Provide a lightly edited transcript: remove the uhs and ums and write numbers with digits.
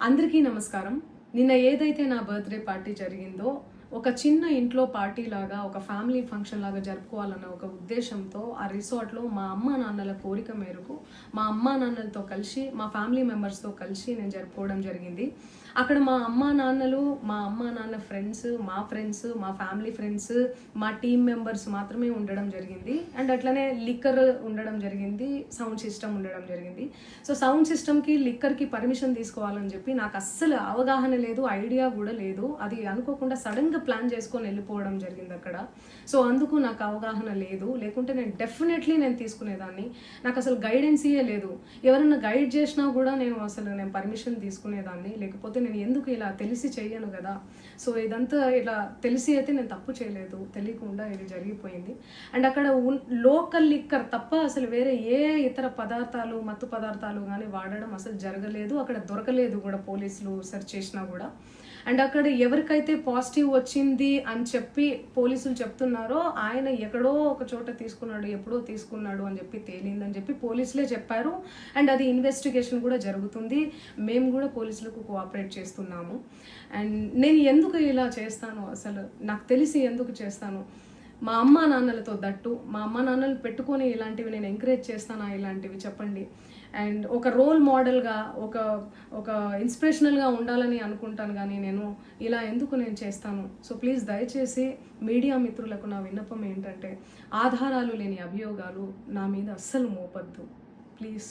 అందరికీ నమస్కారం. నిన్న ఏదైతే నా బర్త్డే పార్టీ జరిగిందో ఒక చిన్న ఇంట్లో పార్టీ లాగా ఒక ఫ్యామిలీ ఫంక్షన్ లాగా జరుపుకోవాలన్న ఒక ఉద్దేశంతో ఆ రిసార్ట్లో మా అమ్మా నాన్నల కోరిక మేరకు మా అమ్మా నాన్నలతో కలిసి మా ఫ్యామిలీ మెంబర్స్తో కలిసి నేను జరుపుకోవడం జరిగింది. అక్కడ మా అమ్మా నాన్న ఫ్రెండ్స్, మా ఫ్యామిలీ ఫ్రెండ్స్, మా టీమ్ మెంబర్స్ మాత్రమే ఉండడం జరిగింది. అండ్ అట్లనే లిక్కర్ ఉండడం జరిగింది, సౌండ్ సిస్టమ్ ఉండడం జరిగింది. సో సౌండ్ సిస్టమ్కి లిక్కర్కి పర్మిషన్ తీసుకోవాలని చెప్పి నాకు అస్సలు అవగాహన లేదు, ఐడియా కూడా లేదు. అది అనుకోకుండా సడన్గా ప్లాన్ చేసుకొని వెళ్ళిపోవడం జరిగింది అక్కడ. సో అందుకు నాకు అవగాహన లేదు, లేకుంటే నేను డెఫినెట్లీ నేను తీసుకునేదాన్ని. నాకు అసలు గైడెన్సీయే లేదు. ఎవరైనా గైడ్ చేసినా కూడా నేను పర్మిషన్ తీసుకునేదాన్ని, లేకపోతే నేను ఎందుకు ఇలా తెలిసి చెయ్యను కదా. సో ఇదంతా ఇలా తెలిసి అయితే నేను తప్పు చేయలేదు, తెలియకుండా ఇది జరిగిపోయింది. అండ్ అక్కడ లోకల్ లిక్కర్ తప్ప అసలు వేరే ఏ ఇతర పదార్థాలు, మత్తు పదార్థాలు కానీ వాడడం అసలు జరగలేదు. అక్కడ దొరకలేదు కూడా, పోలీసులు సెర్చ్ చేసినా కూడా. అండ్ అక్కడ ఎవరికైతే పాజిటివ్ వచ్చింది అని చెప్పి పోలీసులు చెప్తున్నారో ఆయన ఎక్కడో ఒక చోట తీసుకున్నాడు, ఎప్పుడో తీసుకున్నాడు అని చెప్పి తేలిందని చెప్పి పోలీసులే చెప్పారు. అండ్ అది ఇన్వెస్టిగేషన్ కూడా జరుగుతుంది. మేము కూడా పోలీసులకు కోఆపరేట్ చేస్తున్నాము. అండ్ నేను ఎందుకు ఇలా చేస్తాను, అసలు నాకు తెలిసి ఎందుకు చేస్తాను, మా అమ్మా నాన్నలతో దట్టు మా అమ్మా నాన్నలు పెట్టుకొని ఇలాంటివి నేను ఎంకరేజ్ చేస్తానా, ఇలాంటివి చెప్పండి. అండ్ ఒక రోల్ మోడల్గా, ఒక ఇన్స్పిరేషనల్గా ఉండాలని అనుకుంటాను, కానీ నేను ఇలా ఎందుకు నేను చేస్తాను. సో ప్లీజ్ దయచేసి మీడియా మిత్రులకు నా విన్నపం ఏంటంటే, ఆధారాలు లేని అభియోగాలు నా మీద అస్సలు మోపద్దు ప్లీజ్.